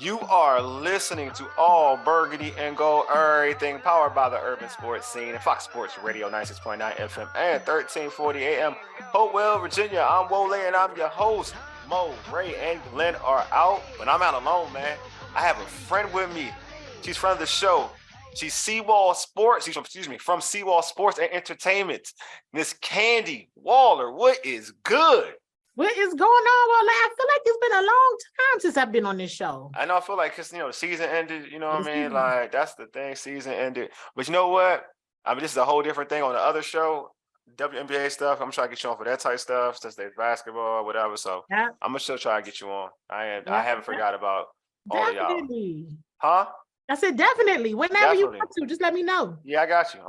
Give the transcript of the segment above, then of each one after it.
You are listening to All Burgundy and Gold, everything powered by the urban sports scene and Fox Sports Radio 96.9 FM and 1340 AM. Hopewell, Virginia. I'm Wole and I'm your host. Mo, Ray, and Glenn are out, but I'm out alone, man. I have a friend with me. She's from the show. She's Seawall Sports. From Seawall Sports and Entertainment. Miss Candi Waller. What is good? What is going on? Well, I feel like it's been a long time since I've been on this show. I know. I feel like because the season ended. You know what I mean? Like that's the thing. Season ended. But you know what? I mean, this is a whole different thing on the other show, WNBA stuff. I'm trying to get you on for that type stuff, since there's basketball, whatever. So I'm gonna still try to get you on. I haven't forgot about all of y'all. Huh? I said definitely. Whenever you want to, just let me know. Yeah, I got you.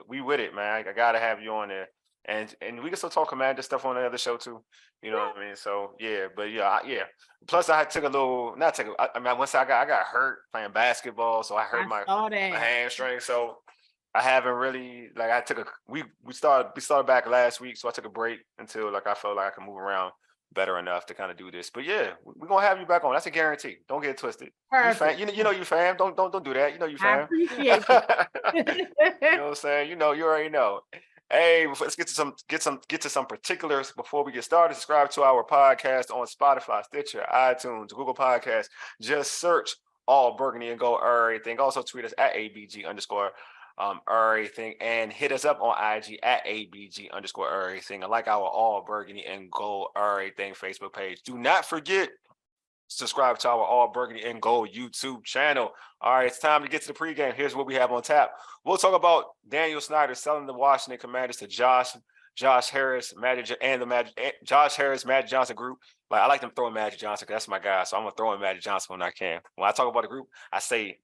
We with it, man. I gotta have you on there. And we can still talk Commander stuff on the other show too. You know what I mean? So yeah, but yeah. Plus I took a little, once I got hurt playing basketball, so I hurt my hamstring. So I haven't really we started back last week, so I took a break until I felt like I could move around better enough to kind of do this. But yeah, we're gonna have you back on. That's a guarantee. Don't get it twisted. You know you fam. Don't do that. You know you fam. I appreciate it. You know what I'm saying? You already know. Hey, let's get to some particulars before we get started. Subscribe to our podcast on Spotify, Stitcher, iTunes, Google Podcasts. Just search All Burgundy and Gold Errrything. Also tweet us at ABG_Errrything and hit us up on IG at ABG_Errrything. And like our All Burgundy and Gold Errrything Facebook page. Do not forget, subscribe to our All Burgundy and Gold YouTube channel. All right, it's time to get to the pregame. Here's what we have on tap. We'll talk about Daniel Snyder selling the Washington Commanders to Josh Harris, Magic Johnson group. I like them throwing Magic Johnson because that's my guy. So I'm gonna throw in Magic Johnson when I can. When I talk about the group, I say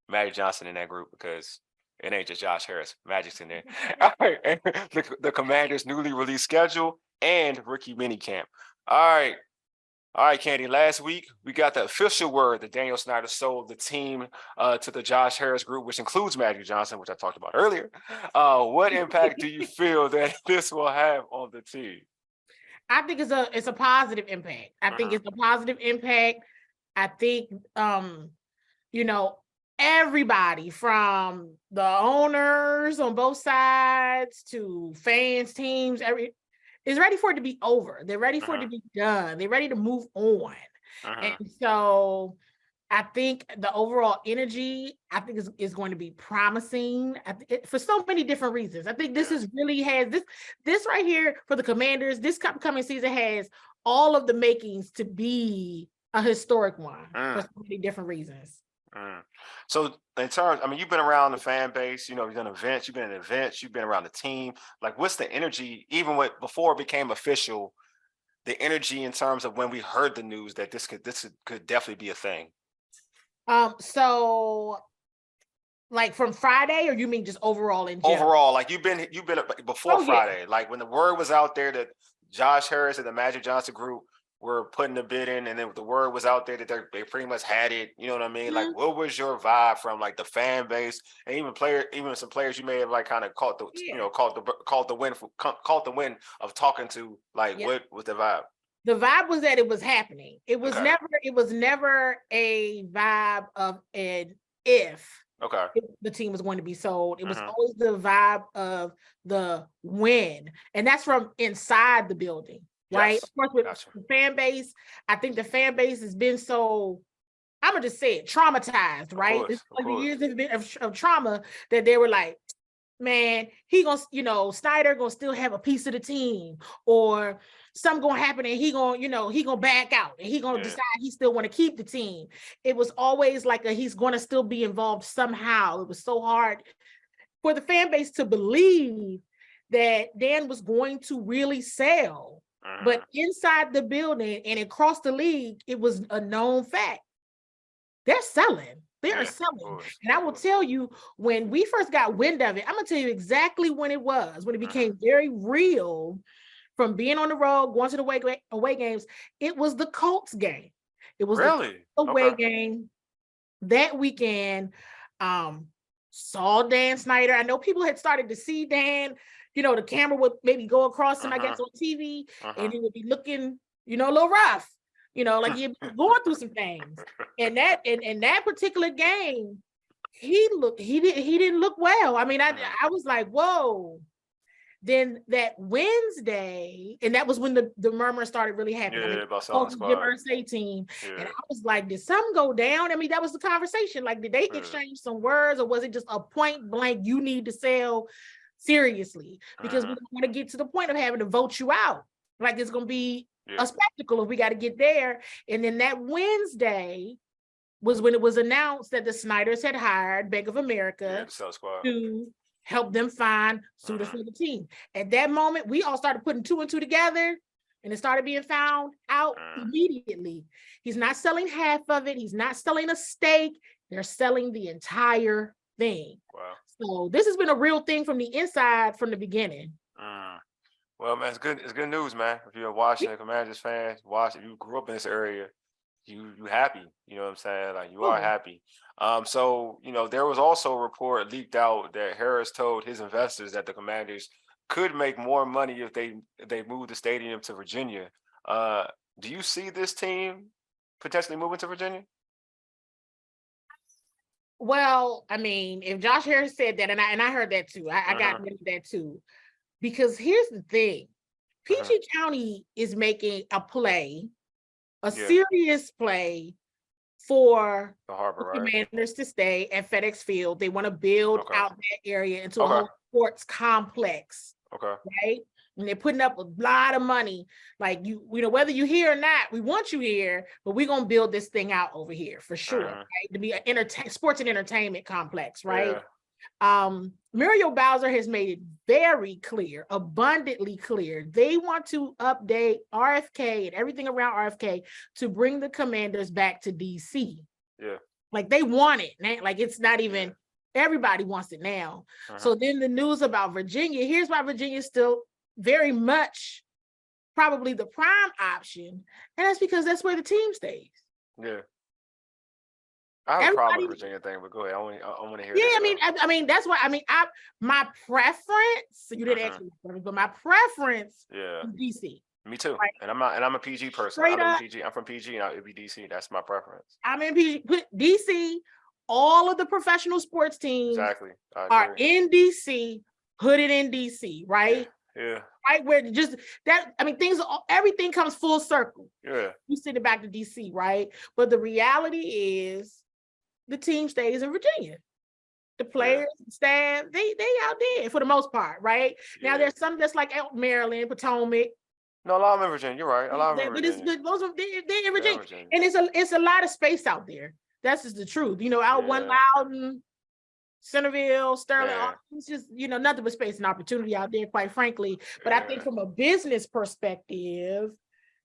Magic Johnson in that group because it ain't just Josh Harris. Magic's in there. All right, and the Commanders' newly released schedule and rookie minicamp. All right, Candi, last week, we got the official word that Daniel Snyder sold the team to the Josh Harris group, which includes Magic Johnson, which I talked about earlier. What impact do you feel that this will have on the team? I think it's a positive impact. I think it's a positive impact. I think, everybody from the owners on both sides to fans, teams, is ready for it to be over. They're ready for it to be done. They're ready to move on. And so I think the overall energy, I think is going to be promising for so many different reasons. I think this is really has this right here for the Commanders. This upcoming season has all of the makings to be a historic one for so many different reasons. So in terms, you've been around the fan base, you've done events, you've been in events, you've been around the team. What's the energy, even before it became official, the energy in terms of when we heard the news that this could definitely be a thing? So from Friday, or you mean just overall in general? Overall, you've been before Friday, when the word was out there that Josh Harris and the Magic Johnson group were putting the bid in, and then the word was out there that they pretty much had it. You know what I mean? What was your vibe from the fan base and even some players you may have kind of caught the caught the win of talking to? What was the vibe? The vibe was that it was happening. It was never a vibe of an if the team was going to be sold. It was always the vibe of the win, and that's from inside the building. Right. Yes. Of course, with the fan base, I think the fan base has been so, I'm going to just say it, traumatized, right? It's the years of trauma that they were like, man, Snyder going to still have a piece of the team, or something going to happen and he going to back out and he going to decide he still want to keep the team. It was always he's going to still be involved somehow. It was so hard for the fan base to believe that Dan was going to really sell. But inside the building and across the league, it was a known fact. They're selling. They are selling. And I will tell you, when we first got wind of it, I'm going to tell you exactly when it was, when it became very real from being on the road, going to the away games. It was the Colts game. It was the away game that weekend. Saw Dan Snyder. I know people had started to see Dan. The camera would maybe go across him, I guess, on TV, and he would be looking, a little rough. like he was going through some things. And that particular game, he didn't look well. I mean, I was like, whoa. Then that Wednesday, and that was when the murmur started really happening. Yeah, about selling squad. Jim Irsay team. Yeah. And I was like, did something go down? I mean, that was the conversation. Like, did they exchange some words, or was it just a point blank, you need to sell seriously? Because we don't want to get to the point of having to vote you out. Like, it's going to be a spectacle if we got to get there. And then that Wednesday was when it was announced that the Snyders had hired Bank of America to help them find suitors for the team. At that moment, we all started putting 2 and 2 together, and it started being found out immediately. He's not selling half of it. He's not selling a stake. They're selling the entire thing. Wow. So this has been a real thing from the inside from the beginning. Well, man, it's good news, man. If you're a Washington Commanders fan, if you grew up in this area, you happy. You know what I'm saying? Like, you are happy. So, there was also a report leaked out that Harris told his investors that the Commanders could make more money if they moved the stadium to Virginia. Do you see this team potentially moving to Virginia? Well, I mean, if Josh Harris said that, and I heard that too, I got rid of that too, because here's the thing: PG County is making a play, serious play for the Harbor, Commanders to stay at FedEx Field. They want to build out that area into a whole sports complex. Right? And they're putting up a lot of money. Like, whether you're here or not, we want you here, but we're gonna build this thing out over here for sure. Right? To be an sports and entertainment complex, right? Muriel Bowser has made it very clear, abundantly clear. They want to update RFK and everything around RFK to bring the Commanders back to DC. Yeah. Like, they want it. Like, it's not even, everybody wants it now. So then the news about Virginia, here's why Virginia is still very much probably the prime option. And that's because that's where the team stays. Yeah. I have a problem with the Virginia thing, but go ahead. I want to hear. Yeah, I mean, that's why. I mean, my preference. You didn't ask me, but my preference is DC. Me too. Right? And I'm a PG person. I'm from PG, and it'd be DC. That's my preference. I'm in PG. Put DC. All of the professional sports teams are in DC. Put it in DC, right? Yeah. Right where just that. I mean, everything comes full circle. Yeah. You send it back to DC, right? But the reality is, the team stays in Virginia. The players, staff, they out there for the most part, right? Now there's some that's like out Maryland, Potomac. No, a lot of them in Virginia. You're right. A lot of them in Virginia. But they're in Virginia. And it's a lot of space out there. That's just the truth. Out One Loudon, Centerville, Sterling, it's just, nothing but space and opportunity out there, quite frankly. But I think from a business perspective,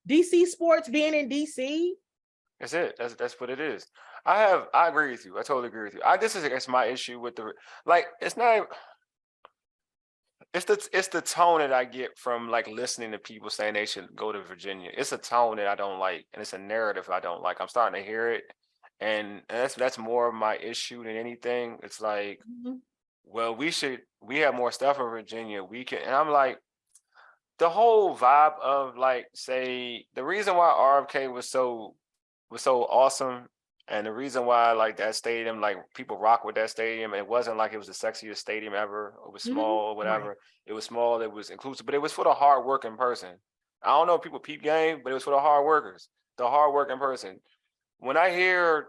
DC sports being in DC. That's it. That's what it is. I agree with you. I totally agree with you. This is my issue with it's the tone that I get from listening to people saying they should go to Virginia. It's a tone that I don't like, and it's a narrative I don't like. I'm starting to hear it, and that's more of my issue than anything. It's like, well, we have more stuff in Virginia. We can, and I'm like, the whole vibe of say the reason why RFK was so awesome. And the reason why that stadium, people rock with that stadium, it wasn't like it was the sexiest stadium ever. It was small or whatever. Right. It was small, it was inclusive, but it was for the hard-working person. I don't know if people peep game, but it was for the hard workers, the hard-working person. When I hear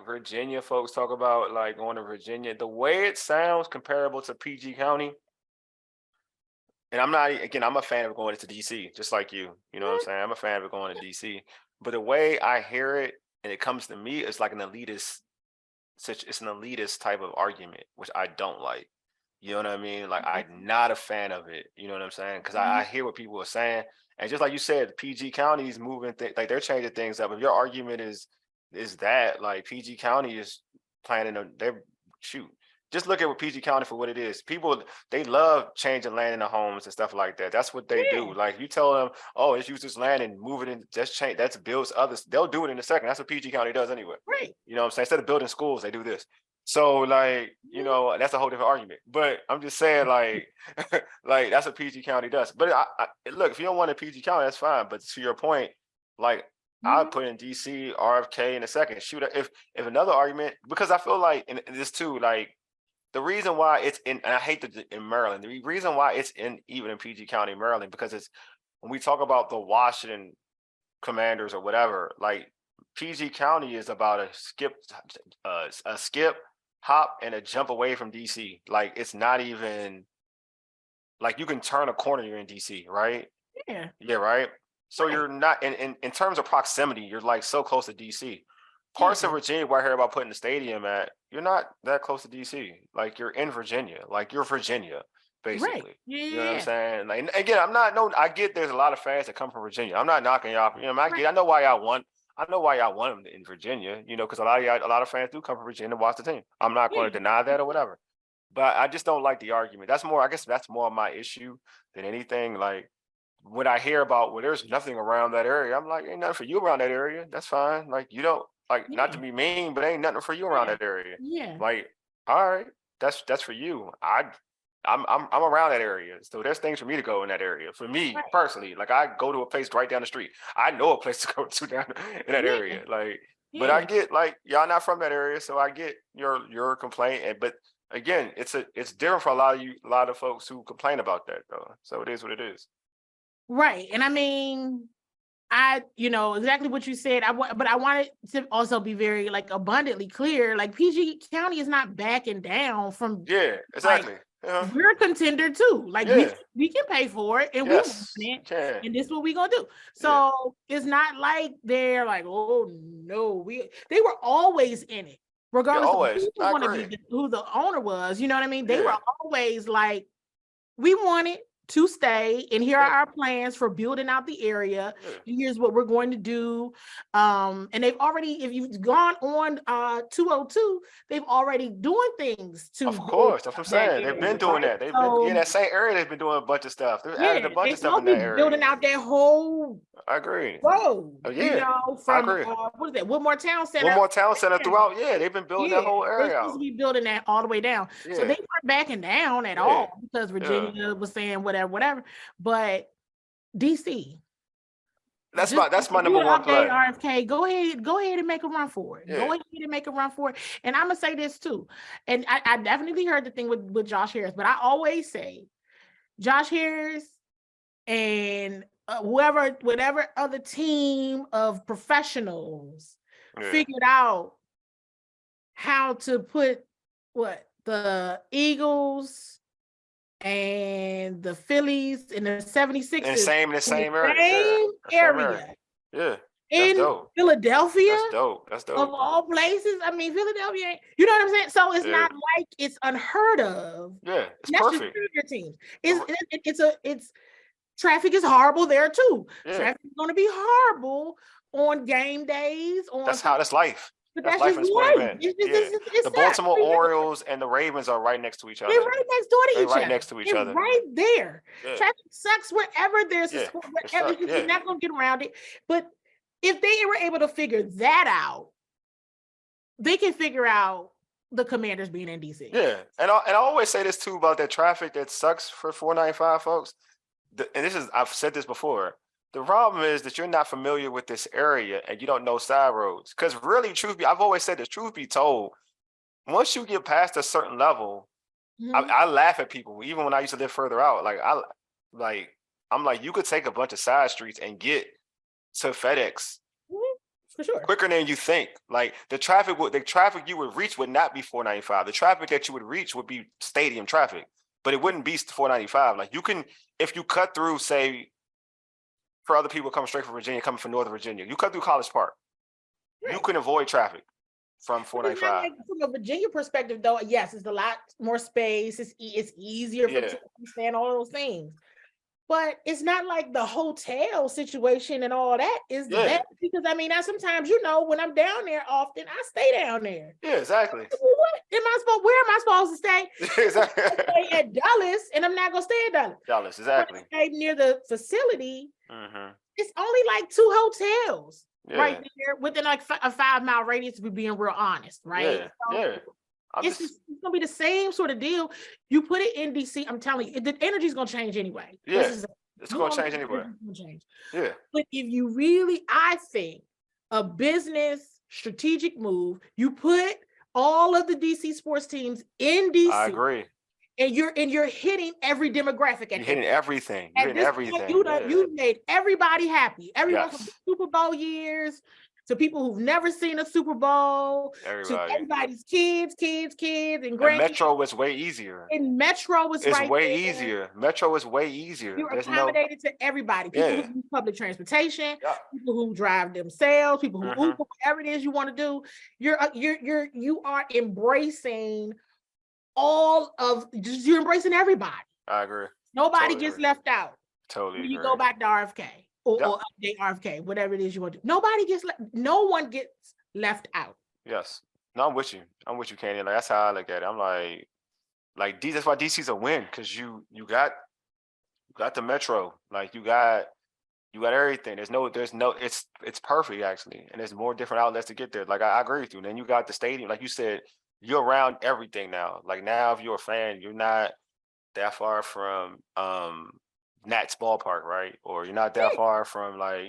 Virginia folks talk about going to Virginia, the way it sounds comparable to PG County, and I'm a fan of going to DC, just like you. You know what I'm saying? I'm a fan of going to DC. But the way I hear it, and it comes to me, it's like it's an elitist type of argument, which I don't like. You know what I mean? I'm not a fan of it. You know what I'm saying? Because I hear what people are saying, and just like you said, PG County is moving they're changing things up. If your argument is that PG County is planning just look at what PG County for what it is. People, they love changing land into homes and stuff like that. That's what they do. You tell them, oh, let's use this land and move it in, just change, that's builds others. They'll do it in a second. That's what PG County does anyway. Right. You know what I'm saying? Instead of building schools, they do this. So that's a whole different argument. But I'm just saying that's what PG County does. But look, if you don't want a PG County, that's fine. But to your point, I'd put in DC, RFK in a second. Shoot, if another argument, because I feel like, and this too, like the reason why it's in, and I hate that in Maryland, the reason why it's in even in PG County, Maryland, because it's when we talk about the Washington Commanders or whatever, like PG County is about a skip, hop, and a jump away from DC. Like it's not even like you can turn a corner, you're in DC, right? Yeah, right. So you're not in terms of proximity, you're like so close to DC. Parts of Virginia where I hear about putting the stadium at, you're not that close to DC. Like you're in Virginia, like you're Virginia, basically. Right. Yeah. You know what I'm saying? Like and again, I get there's a lot of fans that come from Virginia. I'm not knocking y'all. You know, I know why y'all want. I know why y'all want them in Virginia. You know, because a lot of fans do come from Virginia to watch the team. I'm not going to deny that or whatever. But I just don't like the argument. That's more. I guess that's more my issue than anything. Like when I hear about there's nothing around that area, I'm like, ain't nothing for you around that area. That's fine. Like you don't. Like not to be mean, but ain't nothing for you around that area. Yeah. Like, all right, that's for you. I'm around that area, so there's things for me to go in that area. For me personally, like I go to a place right down the street. I know a place to go to down in that area. Like, but I get like y'all not from that area, so I get your complaint. But again, it's different for a lot of folks who complain about that though. So it is what it is. Right, and I mean. Exactly what you said. But I wanted to also be very like abundantly clear. Like PG County is not backing down from. Yeah, exactly. Like, we're a contender too. Like we can pay for it, and we want it, and this is what we gonna do. So it's not like they're like, oh no, they were always in it, regardless of who the owner was. You know what I mean? They were always like, we want it to stay, and here are our plans for building out the area. Here's what we're going to do. And they've already, if you've gone on 202, they've already doing things to. Of course, that's what I'm saying. They've been doing that. They've been in that same area. They've been doing a bunch of stuff. They've added a bunch of stuff in that area. Building out that whole. I agree. Road. From what is that? Woodmore Town Center. Woodmore Town Center throughout. Yeah, they've been building that whole area. They're supposed to be building that all the way down. So they weren't backing down at all because Virginia was saying whatever. But DC. That's my number one play. RFK, go ahead and make a run for it. Go ahead and make a run for it. And I'm gonna say this too. And I definitely heard the thing with Josh Harris, but I always say Josh Harris and whatever other team of professionals figured out how to put the Eagles and the Phillies and the 76ers in the same area. Yeah. In Philadelphia. That's dope. Of all places. I mean, Philadelphia, you know what I'm saying? So it's not like it's unheard of. Yeah, it's perfect. Teams. It's traffic is horrible there too. Yeah. Traffic is going to be horrible on game days. That's life. But that's life in sport event. The Baltimore Orioles and the Ravens are right next to each other. They're right next door to each other. Right next to each other. Right there. Yeah. Traffic sucks wherever there's a sport, wherever you're not going to get around it. But if they were able to figure that out, they can figure out the Commanders being in DC. Yeah, and I always say this too about that traffic that sucks for 495 folks. I've said this before. The problem is that you're not familiar with this area and you don't know side roads. Because really, I've always said this, truth be told, once you get past a certain level, I laugh at people, even when I used to live further out. I'm like, you could take a bunch of side streets and get to FedEx for sure quicker than you think. Like the traffic you would reach would not be 495. The traffic that you would reach would be stadium traffic, but it wouldn't be 495. Like you can, if you cut through, say, for other people coming straight from Virginia, coming from Northern Virginia, you cut through College Park. Right. You can avoid traffic from 495. From a Virginia perspective, though, yes, it's a lot more space. It's easier to understand all those things. But it's not like the hotel situation and all that is the best, because I mean, sometimes when I'm down there often, I stay down there. Yeah, exactly. Where am I supposed to stay? Exactly. I stay at Dulles, and I'm not gonna stay at Dulles. Dulles, exactly. Stay near the facility. It's only like 2 hotels right there within like a 5-mile radius. To be being real honest, right? It's gonna be the same sort of deal. You put it in DC, I'm telling you, the energy's gonna change anyway. Yeah, it's gonna change anyway. Yeah. But if you really, I think a business strategic move. You put all of the DC sports teams in DC. I agree. And you're hitting every demographic. You're hitting everything. At this point, you made everybody happy. Everyone from the Super Bowl years to people who've never seen a Super Bowl, to everybody's kids, and grandkids. And Metro was way easier. And Metro was way easier. Metro was way easier. You're accommodated to everybody. People who use public transportation, people who drive themselves, people who Uber, whatever it is you want to do. You are embracing you're embracing everybody. I agree. Nobody gets left out. Totally. When you go back to RFK or update RFK, whatever it is you want to do. No one gets left out. Yes. No, I'm with you, Candi. Like, that's how I look at it. I'm like that's why DC's a win, because you got the Metro. Like, you got everything. There's no it's perfect actually. And there's more different outlets to get there. Like, I agree with you. And then you got the stadium, like you said, you're around everything now. Like, now if you're a fan, you're not that far from Nats ballpark, right? Or you're not that far from, like,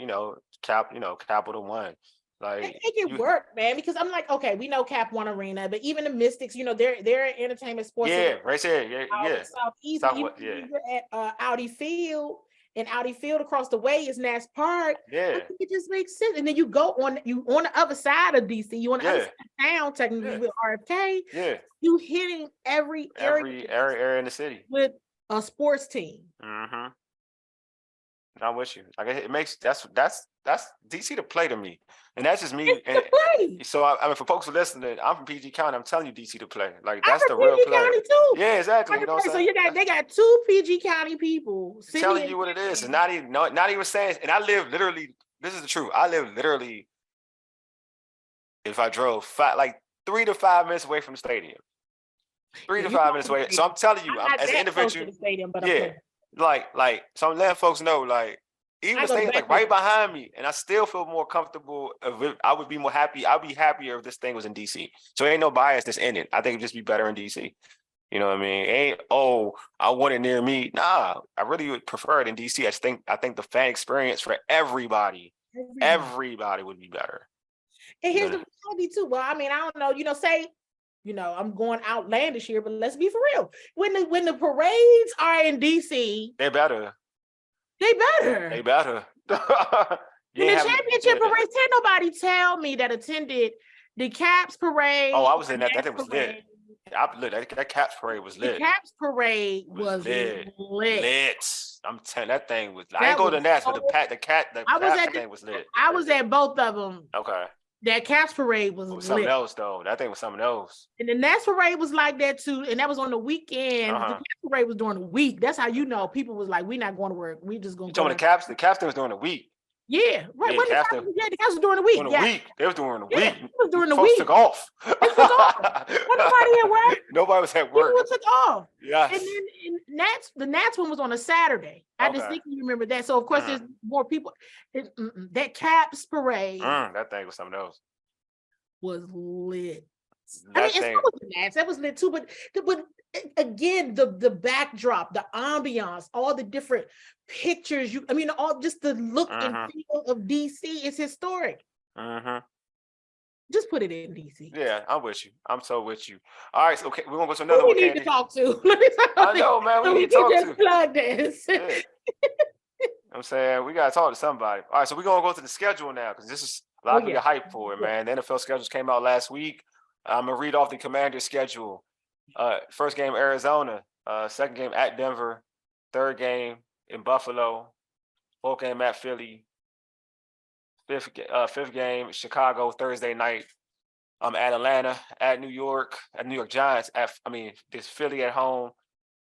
Capital One. Like, make it work, man. Because I'm like, okay, we know Cap One Arena, but even the Mystics, they're an entertainment sports. Yeah, right there. Yeah. Southeast. You're at Audi Field. And Audi Field across the way is Nats Park. Yeah, I think it just makes sense. And then you go on the other side of DC. You on the other side of town, technically with RFK. Yeah, you hitting every area in the city with a sports team. Mm-hmm. I'm with you. Like, it makes that's DC to play to me, and that's just me. It's and, to play. So I mean, for folks who listening, I'm from PG County. I'm telling you, DC to play. Like, that's the real PG play. County too. Yeah, exactly. You know what I'm saying? So they got two PG County people telling you what it is. It's not even saying. And I live literally. This is the truth. I live literally. If I drove 3 to 5 minutes away from the stadium, 3 to 5 minutes away. So I'm telling you, as an individual, so I'm letting folks know, like, even the stadium's like right behind me, and I still feel more comfortable. I would be more happy. I'd be happier if this thing was in DC. So ain't no bias that's in it. I think it'd just be better in DC. You know what I mean? I want it near me. Nah, I really would prefer it in DC. I think the fan experience for everybody would be better. And here's the reality too. Well, I mean, I don't know. Say, I'm going outlandish here, but let's be for real. When the parades are in DC, they're better. They better. When the championship parade, can't nobody tell me that attended the Caps parade. Oh, I was in that. That thing was lit. That Caps parade was lit. The Caps parade was lit. I'm telling that thing was. I ain't go to the Nats, but the Caps thing was lit. I was at both of them. Okay. That Caps parade was lit. Something else though. That thing was something else. And the Nats parade was like that too, and that was on the weekend. The Caps parade was during the week. That's how people was like, "We're not going to work. We just going." You talking the Caps? The Caps thing was during the week. Yeah, right. The Caps was during the week. During the week. They was during the week. It was during the Folks week. took off. Nobody at work. Nobody was at work. People took off. Yes. And then the Nats one was on a Saturday. I distinctly remember that. So of course there's more people. That Caps parade. That thing was something else. Was lit. That was lit too, but again, the backdrop, the ambiance, all the different pictures, all just the look and feel of DC is historic. Just put it in DC. Yeah, I'm with you. I'm so with you. All right, so okay, we're gonna go to another one. We need to talk to. I know, man. We need to talk to. Plug this. Yeah. I'm saying we gotta talk to somebody. All right, so we're gonna go to the schedule now, because this is a lot of people hype for it, man. The NFL schedules came out last week. I'm gonna read off the Commanders' schedule. First game, Arizona. Second game at Denver. Third game in Buffalo. Fourth game at Philly. Fifth game, Chicago, Thursday night. At Atlanta, at New York Giants. There's Philly at home.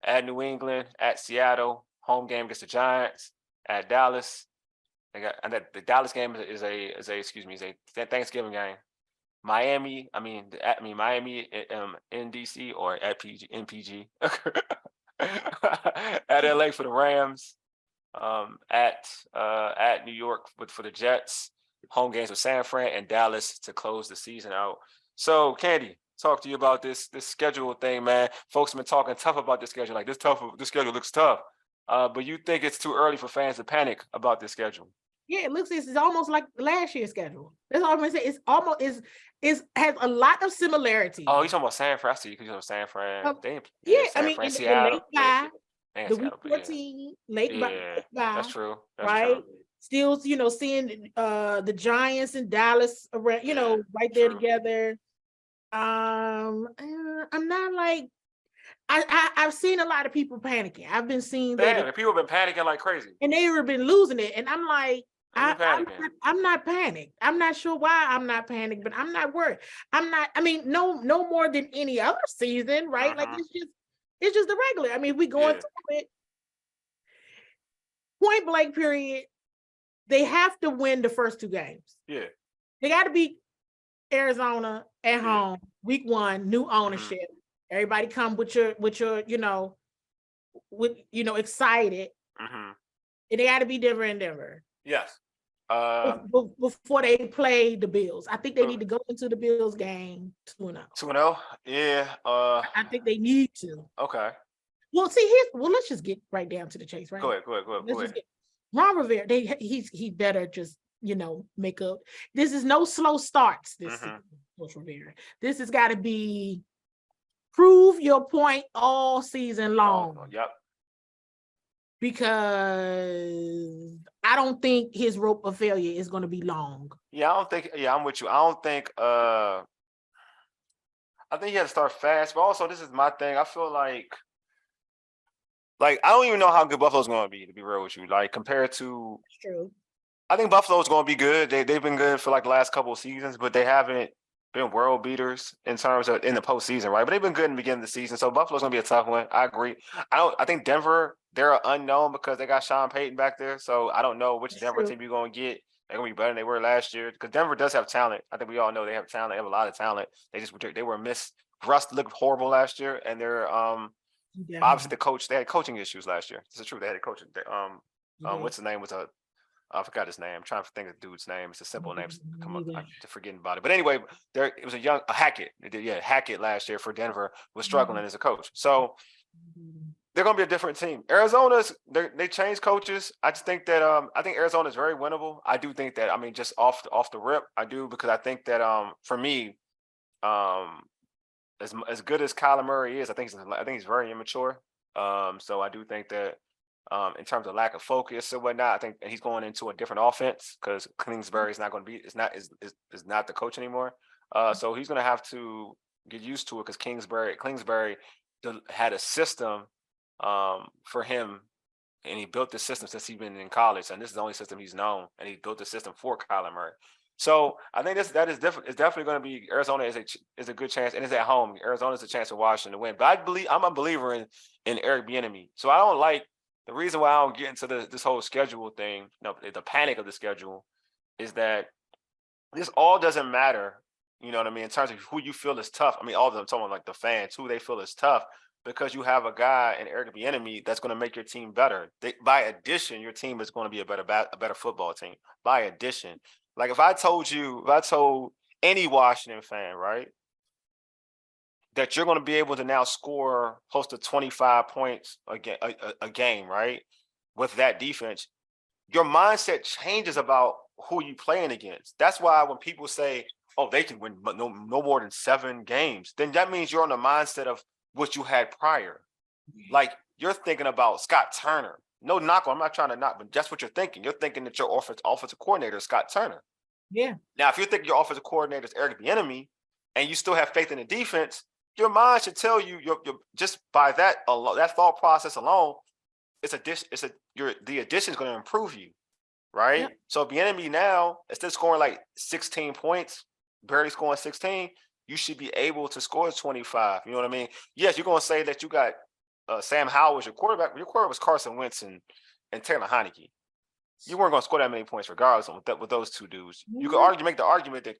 At New England, at Seattle. Home game against the Giants. At Dallas. The Dallas game is a Thanksgiving game. Miami in DC or at MPG. At LA for the Rams. At New York for the Jets. Home games with San Fran and Dallas to close the season out. So, Candi, talk to you about this schedule thing, man. Folks have been talking tough about this schedule. Like, this schedule looks tough. But you think it's too early for fans to panic about this schedule? Yeah, it looks it's almost like last year's schedule. That's all I'm gonna say. It's almost is has a lot of similarities. Oh, you talking about San Fran? You talking about San Fran? Yeah, I San mean, Fran, in the Seattle. late bye, the week Seattle, 14, late yeah, bye, that's true. That's right? true. Still, seeing the Giants and Dallas around, right there together. I'm not like I've seen a lot of people panicking. I've been seeing that people have been panicking like crazy, and they have been losing it. And I'm like, I'm not panicked. I'm not sure why I'm not panicked, but I'm not worried. I mean, no more than any other season, right? Like it's just the regular. I mean, we going through it. Point blank period. They have to win the first 2 games. Yeah. They got to beat Arizona at home, week 1, new ownership. Everybody come with your excited. And they got to be Denver and Denver. Yes. Before they play the Bills. I think they need to go into the Bills game 2-0. 2-0? Yeah. I think they need to. Okay. Well, see, let's just get right down to the chase, right? Go ahead. Ron Rivera, he better just, make up. This is no slow starts this season, Coach Rivera. This has got to be prove your point all season long. Yep. Because I don't think his rope of failure is going to be long. Yeah, I don't think. Yeah, I'm with you. I don't think. I think he had to start fast, but also this is my thing. I feel like I don't even know how good Buffalo's going to be real with you. Like compared to, it's true. I think Buffalo's going to be good. They've been good for like the last couple of seasons, but they haven't been world beaters in terms of in the postseason, right? But they've been good in the beginning of the season. So Buffalo's going to be a tough one. I agree. I think Denver, they're unknown because they got Sean Payton back there. So I don't know which Denver team you're going to get. They're going to be better than they were last year because Denver does have talent. I think we all know they have talent. They have a lot of talent. They were missed. Russ looked horrible last year, and they're obviously the coach. They had coaching issues last year. This is true. They had a coaching. What's his name? I forgot his name. I'm trying to think of the dude's name. It's a simple name. I'm forgetting about it. But anyway, it was a Hackett. Hackett last year for Denver was struggling as a coach. So they're going to be a different team. Arizona's they changed coaches. I just think that I think Arizona is very winnable. I do think that just off the rip, I do because I think that for me, as good as Kyler Murray is, I think he's very immature. So I do think that in terms of lack of focus and whatnot, I think he's going into a different offense because Kingsbury is not going to be is not the coach anymore. So he's going to have to get used to it because Kingsbury had a system for him, and he built the system since he's been in college, and this is the only system he's known, and he built the system for Kyler Murray. So I think that is different. It's definitely going to be Arizona is a good chance, and it's at home. Arizona is a chance for Washington to win. But I'm a believer in Eric Bieniemy. So I don't like the reason why I don't get into this whole schedule thing. No, the panic of the schedule is that this all doesn't matter. You know what I mean? In terms of who you feel is tough. I mean, all of them talking like the fans, who they feel is tough, because you have a guy in Eric Bieniemy that's going to make your team better. By addition, your team is going to be a better football team. By addition. Like if I told any Washington fan, right, that you're going to be able to now score close to 25 points a game, right, with that defense, your mindset changes about who you playing against. That's why when people say, oh, they can win no more than 7 games, then that means you're on the mindset of what you had prior. Like you're thinking about Scott Turner. No knock on, I'm not trying to knock, but that's what you're thinking. You're thinking that your offensive coordinator is Scott Turner. Yeah. Now, if you think your offensive coordinator is Eric Bieniemy, and you still have faith in the defense, your mind should tell you you're just by that thought process alone, the addition is going to improve you, right? Yeah. So Bieniemy now, instead of scoring like 16 points, barely scoring 16, you should be able to score 25. You know what I mean? Yes, you're going to say that you got Sam Howell as your quarterback. Your quarterback was Carson Wentz and Taylor Heineke. You weren't going to score that many points regardless with those two dudes. You could make the argument that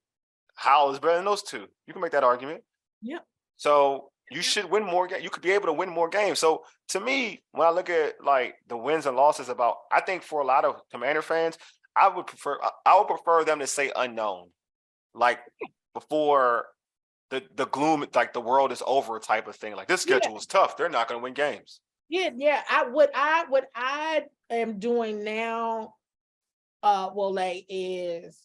Howell is better than those two. You can make that argument. Yeah. So you should win more games. You could be able to win more games. So to me, when I look at like the wins and losses I think for a lot of Commander fans, I would prefer them to say unknown, like before the gloom, like the world is over type of thing. Like this schedule is tough. They're not going to win games. Yeah. What I am doing now Wole, is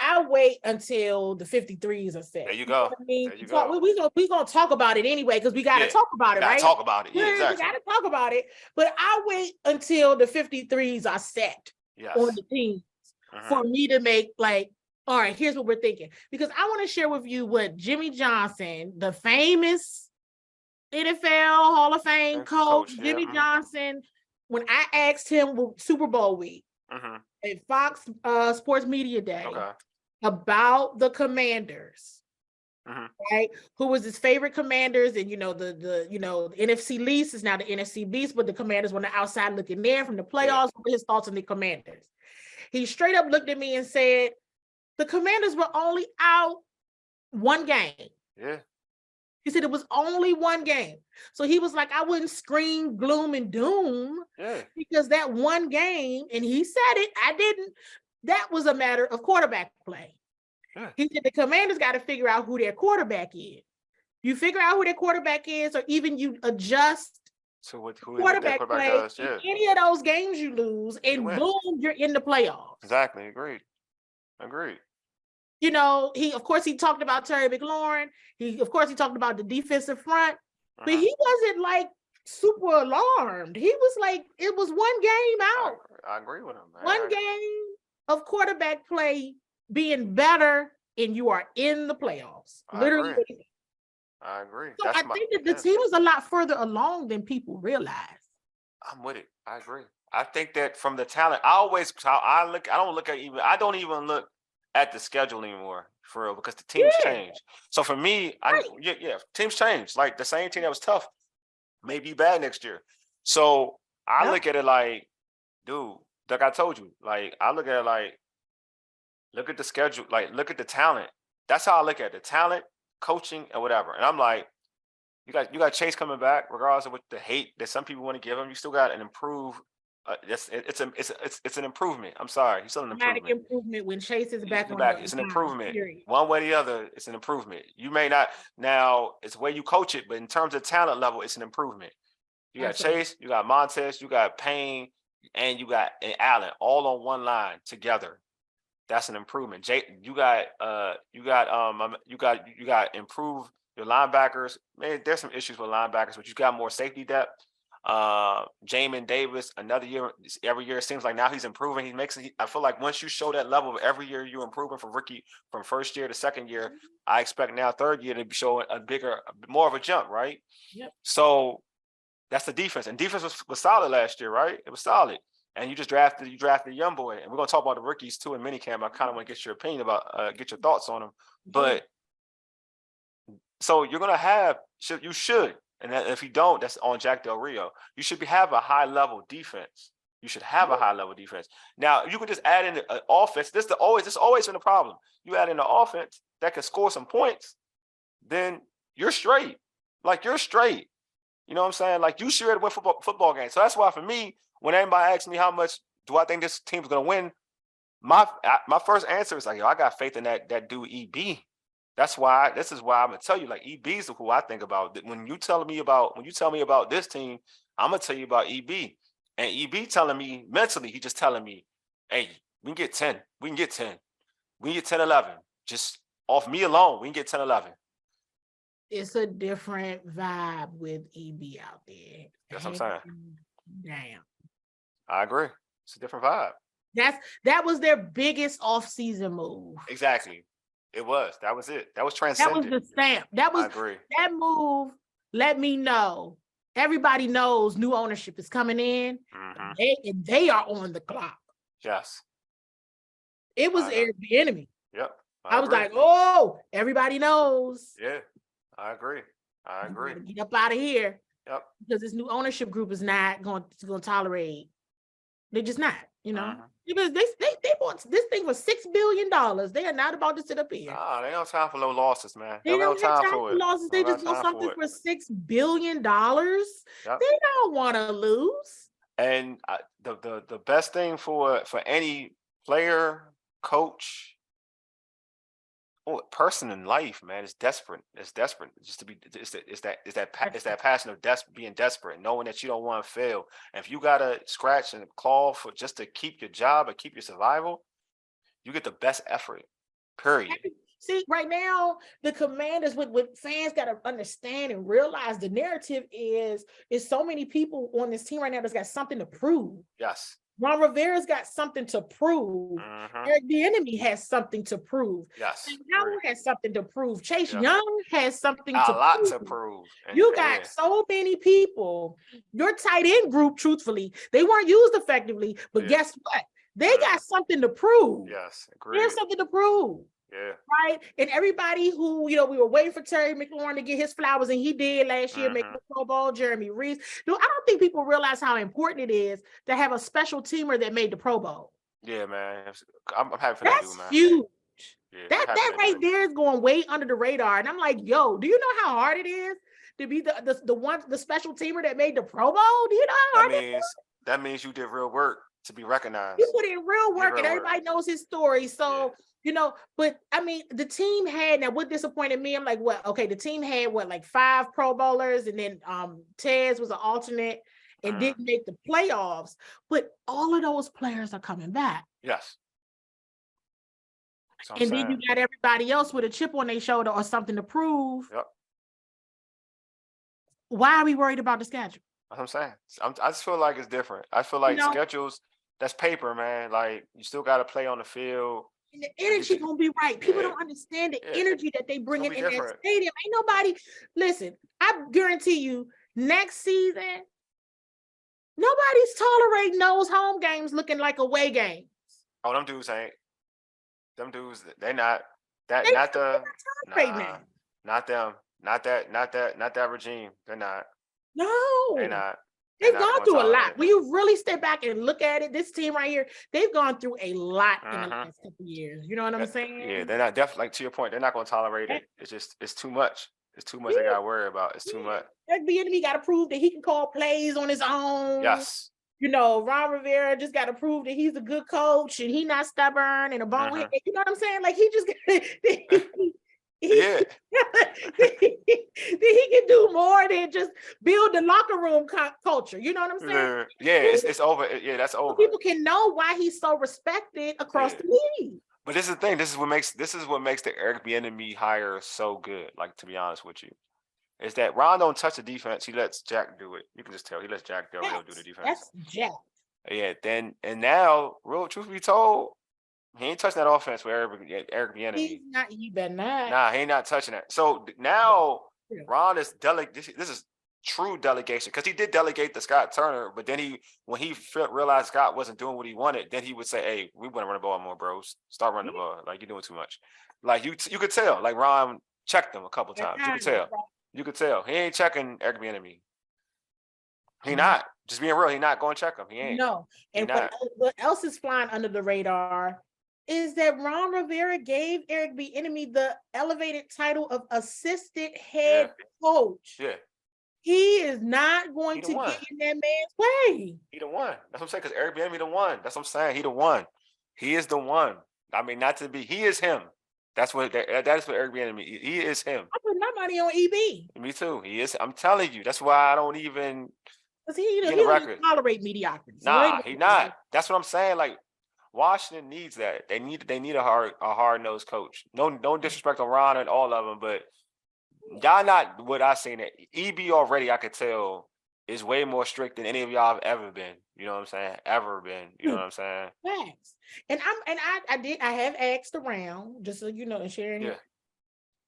I wait until the 53s are set. There you go. I mean, There you go. We gonna talk about it anyway because we gotta talk about it, right? Talk about it. Yeah, exactly. We gotta talk about it. But I wait until the 53s are set on the teams for me to make like, all right, here's what we're thinking. Because I want to share with you what Jimmy Johnson, the famous NFL Hall of Fame coach, Jimmy Johnson, when I asked him Super Bowl week at Fox Sports Media Day about the Commanders, right? Who was his favorite Commanders, and the NFC least is now the NFC beast, but the Commanders were on the outside looking in from the playoffs. What his thoughts on the Commanders? He straight up looked at me and said, the Commanders were only out one game. Yeah. He said it was only one game. So he was like, I wouldn't scream gloom and doom because that one game, and he said it, I didn't, that was a matter of quarterback play. Yeah. He said the Commanders got to figure out who their quarterback is. You figure out who their quarterback is, or even you adjust who quarterback play does, any of those games you lose, and boom, you're in the playoffs. Exactly. Agreed. He talked about Terry McLaurin. He talked about the defensive front, but he wasn't like super alarmed. He was like, it was one game out. I agree with him, man. One game of quarterback play being better, and you are in the playoffs. Literally. I agree. So I think that the team is a lot further along than people realize. I'm with it. I agree. I think that from the talent, I don't even look at the schedule anymore, for real, because the teams change. So for me, teams change. Like the same team that was tough may be bad next year. So I look at it like, dude, like I told you, like I look at it like, look at the schedule, like look at the talent. That's how I look at it, the talent, coaching, and whatever. And I'm like, you got Chase coming back, regardless of what the hate that some people want to give him. You still got an improved. It's an improvement. I'm sorry, he's still an improvement when Chase is back. It's an improvement. One way or the other, it's an improvement. You may not now. It's the way you coach it, but in terms of talent level, it's an improvement. You got Chase, you got Montez, you got Payne, and you got Allen all on one line together. That's an improvement. You got improved your linebackers. Man, there's some issues with linebackers, but you got more safety depth. Jamin Davis, another year, every year it seems like now he's improving. I feel like once you show that level of every year you're improving from first year to second year, I expect now third year to be showing more of a jump, right? Yep. So that's the defense, and defense was solid last year, right? It was solid, and you drafted a young boy, and we're gonna talk about the rookies too in minicamp. I kind of want to get your opinion about, get your thoughts on them, but so you're gonna you should. And if you don't, that's on Jack Del Rio. You should have a high-level defense. Now, you can just add in an offense. This always been a problem. You add in an offense that can score some points, then you're straight. Like, you're straight. You know what I'm saying? Like, you should win football games. So that's why, for me, when anybody asks me how much do I think this team's going to win, my first answer is like, yo, I got faith in that dude EB. This is why I'm gonna tell you, like, EB is who I think about. When you tell me about this team, I'm gonna tell you about EB. And EB telling me mentally, he just telling me, hey, we can get 10. We can get 10. We can get 10, 11. Just off me alone, we can get 10, 11. It's a different vibe with EB out there. That's what I'm saying. Damn. I agree. It's a different vibe. That was their biggest off-season move. Exactly. It was. That was it. That was transcendent. That was the stamp. I agree. That move let me know. Everybody knows new ownership is coming in. And they are on the clock. Yes. It was the enemy. Yep. I was like, oh, everybody knows. Yeah, I agree. Get up out of here. Yep. Because this new ownership group is not going to tolerate. They're just not, Because they bought this thing for $6 billion. They are not about to sit up here. Nah, they don't have time for no losses, man. They don't have time for losses. They just want something for $6 billion. Yep. They don't want to lose. And the best thing for any player, coach, person in life, man, is desperate. It's desperate just to be. It's that passion of being desperate, knowing that you don't want to fail. And if you gotta scratch and claw for just to keep your job or keep your survival, you get the best effort. Period. See, right now, the Commanders, what fans got to understand and realize, the narrative is so many people on this team right now that's got something to prove. Yes. Ron Rivera's got something to prove. Eric Bieniemy has something to prove. Yes. Sam Howell has something to prove. Chase Young has something to prove. A lot to prove. You got so many people. Your tight end group, truthfully, they weren't used effectively, but guess what? They got something to prove. Yes, agreed. They have something to prove. Yeah. Right. And everybody who, we were waiting for Terry McLaurin to get his flowers, and he did last year, make the Pro Bowl. Jeremy Reese. I don't think people realize how important it is to have a special teamer that made the Pro Bowl. Yeah, man. I'm happy for that dude, man. That's huge. Yeah, that right there is going way under the radar. And I'm like, yo, do you know how hard it is to be the special teamer that made the Pro Bowl? Do you know how hard it is? That means you did real work to be recognized. You put in real work, and everybody knows his story. So but I mean, the team had, now what disappointed me, I'm like, what? Okay, the team had like 5 Pro Bowlers, and then Tez was an alternate and didn't make the playoffs. But all of those players are coming back. Yes. And then you got everybody else with a chip on their shoulder or something to prove. Yep. Why are we worried about the schedule? That's what I'm saying. I just feel like it's different. I feel like schedules, that's paper, man. Like, you still got to play on the field. And the energy gonna be right. People don't understand the energy that they bring in that stadium. Ain't nobody, listen, I guarantee you, next season, nobody's tolerating those home games looking like away games. Oh, them dudes ain't. Them dudes, they not. Not them. Not that regime. They're not. No. They're not. They've gone through a lot. When you really step back and look at it, this team right here, they've gone through a lot in the last couple of years. You know what I'm saying? Yeah, they're not, definitely, like, to your point, they're not going to tolerate it. It's too much. It's too much they got to worry about. It's too much. That Bieniemy got to prove that he can call plays on his own. Yes. Ron Rivera just got to prove that he's a good coach and he's not stubborn and a bonehead. You know what I'm saying? Like, he just he can do more than just build the locker room culture. You know what I'm saying? Yeah, it's over. Yeah, that's over. People can know why he's so respected across the league. But this is the thing. This is what makes the Eric Bieniemy hire so good. Like, to be honest with you, is that Ron don't touch the defense. He lets Jack do it. You can just tell he lets Jack Del Rio do the defense. That's Jack. Yeah. Now, real truth be told, he ain't touching that offense with Eric Bieniemy. He better not. Nah, he ain't not touching that. So now Ron is this is true delegation, because he did delegate to Scott Turner, but then when he realized Scott wasn't doing what he wanted, then he would say, "Hey, we want to run the ball more, bros. Start running the ball. Like, you're doing too much." Like, you could tell. Like, Ron checked him a couple times. You could tell. You could tell he ain't checking Eric Bieniemy. He not. Just being real, he not going to check him. He ain't. No. And what else is flying under the radar is that Ron Rivera gave Eric Bieniemy the elevated title of assistant head coach. Yeah. He is not going to get in that man's way. He the one. That's what I'm saying, because Eric Bieniemy the one. That's what I'm saying. He the one. He is the one. I mean, not to be. He is him. That is what Eric Bieniemy. He is him. I put my money on EB. Me too. He is. I'm telling you. That's why I don't even. Because he doesn't tolerate mediocrity. Nah, he not. That's what I'm saying. Like, Washington needs that. They need a hard-nosed coach. No disrespect on Ron and all of them, but y'all not what I seen. That EB already, I could tell, is way more strict than any of y'all have ever been. You know what I'm saying? Ever been. You know what I'm saying? Thanks. And I have asked around, just so you know, and sharing. Yeah.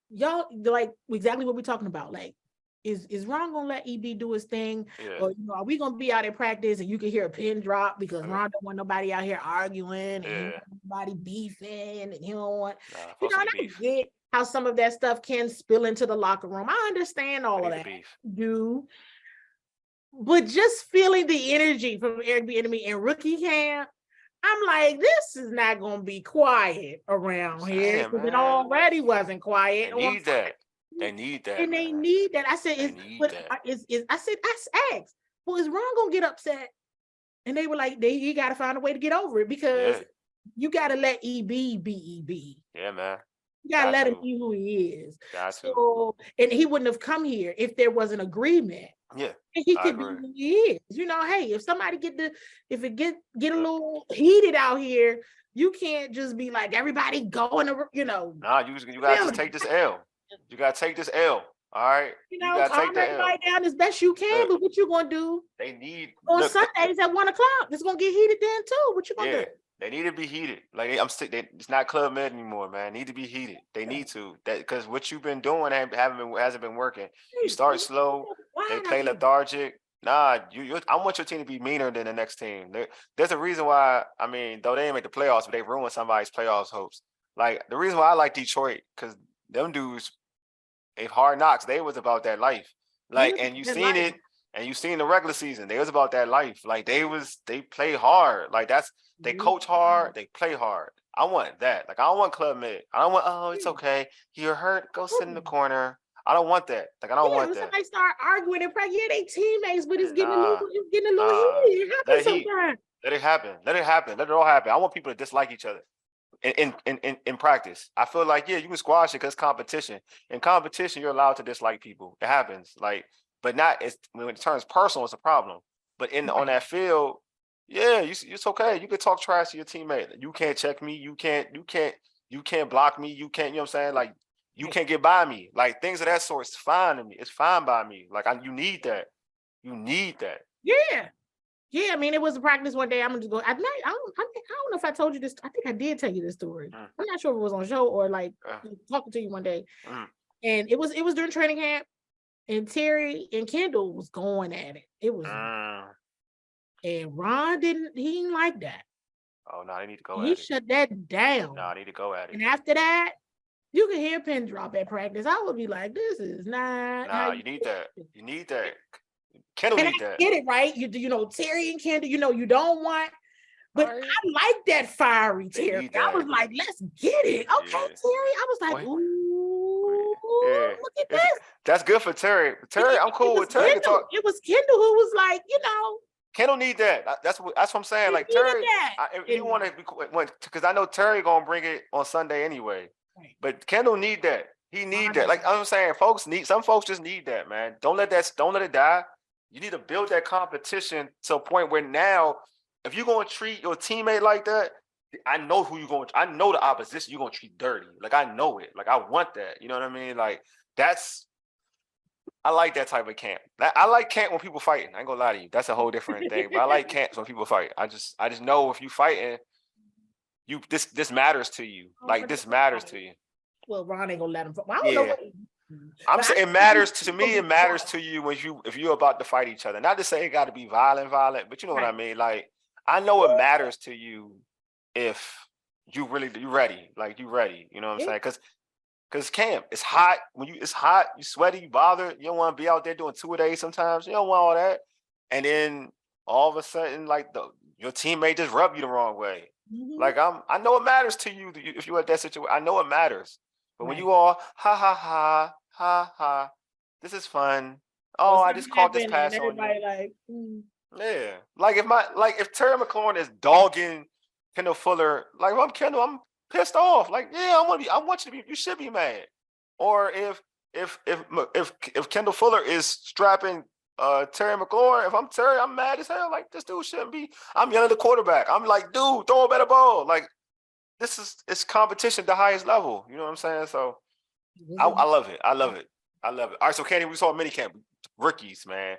Y'all, like, exactly what we're talking about. Like, is Ron gonna let EB do his thing? Yeah. Or are we gonna be out at practice and you can hear a pin drop because Ron don't want nobody out here arguing and nobody beefing, and he don't want I get how some of that stuff can spill into the locker room. I understand all of that. But just feeling the energy from Eric Bieniemy in rookie camp, I'm like, this is not gonna be quiet around here, because it already wasn't quiet. They need that. They need that. And they need that. I said, I asked, well, is Ron gonna get upset? And they were like, you gotta find a way to get over it, because you gotta let EB be EB. Yeah, man. You gotta let him be who he is. Got to. So, and he wouldn't have come here if there was an agreement. Yeah, and he could be who he is. You know, hey, if somebody if it get a little heated out here, you can't just be like everybody going to, you know. Nah, you gotta just take this L. You gotta take this L. All right. You know, calm everybody down as best you can, but what you gonna do? They need on Sundays at 1:00. It's gonna get heated then too. What you gonna do? They need to be heated. Like it's not Club Med anymore, man. They need to be heated. They need to. That because what you've been doing hasn't been working. You start slow. They play lethargic. Nah, I want your team to be meaner than the next team. There's a reason why. I mean, though they didn't make the playoffs, but they ruined somebody's playoffs hopes. Like the reason why I like Detroit, because them dudes, if Hard Knocks, they was about that life. Like, and you seen it. And you seen the regular season, they was about that life. Like they play hard. Like they coach hard, they play hard. I want that. Like I don't want Club Med. I don't want, oh, it's okay. You're hurt, go sit in the corner. I don't want that. Like I don't want that. Somebody start arguing and probably they teammates, but it's getting a little heated. It happens sometimes. Let it happen. Let it happen. Let it all happen. I want people to dislike each other. In practice, I feel like you can squash it because competition. In competition, you're allowed to dislike people. It happens. Like. But when it turns personal, it's a problem. But on that field, it's okay. You can talk trash to your teammate. You can't check me. You can't block me. You can't, you know what I'm saying? Like you can't get by me. Like things of that sort. It's fine to me. It's fine by me. Like you need that. You need that. Yeah. Yeah, I mean, it was a practice one day. I'm gonna just go. I don't know if I told you this. I think I did tell you this story. I'm not sure if it was on show or like talking to you one day. And it was during training camp. And Terry and Kendall was going at it. It was, and Ron he didn't like that. Oh no, they need to go. He shut that down. No, I need to go at it. And after that, you can hear a pin drop at practice. I would be like, "This is not." Nah, you need that. You need that. Kendall need that. Get it right. You know Terry and Kendall. You know you don't want, but I like that fiery Terry. I was like, "Let's get it." Okay, Terry. I was like, "Ooh, look at this." That's good for Terry. Terry, I'm cool with Terry. It was Kendall who was like, Kendall need that. That's what I'm saying. Like Terry, he want to be because I know Terry gonna bring it on Sunday anyway. Right. But Kendall need that. He need that. Like I'm saying, some folks just need that, man. Don't let it die. You need to build that competition to a point where now, if you're gonna treat your teammate like that, I know who you're going. I know the opposition you're gonna treat dirty. Like I know it. Like I want that. You know what I mean? Like I like that type of camp. I like camp when people fighting. I ain't gonna lie to you. That's a whole different thing. But I like camps when people fight. I just know if you fighting, this matters to you. Like this matters to you. Well, Ron ain't gonna let him. I don't know. I'm saying it matters to me. It matters to you if you're about to fight each other. Not to say it got to be violent, but you know what I mean. Like I know it matters to you if you ready. Like you ready. You know what I'm saying? Because camp, it's hot. It's hot, you sweaty, you bothered. You don't want to be out there doing 2 a day sometimes. You don't want all that. And then all of a sudden, like your teammate just rub you the wrong way. Like I know it matters to you if you're at that situation. I know it matters. But when you all ha, this is fun. Oh, I just caught this pass on you. Like, yeah. Like if Terry McLaurin is dogging Kendall Fuller, like if I'm Kendall, I'm pissed off. Like, I want you to be. You should be mad. Or if Kendall Fuller is strapping Terry McLaurin, if I'm Terry, I'm mad as hell. Like this dude shouldn't be. I'm yelling at the quarterback. I'm like, dude, throw a better ball. Like it's competition at the highest level. You know what I'm saying? So I love it. I love it. All right, so Candi, we saw minicamp rookies, man.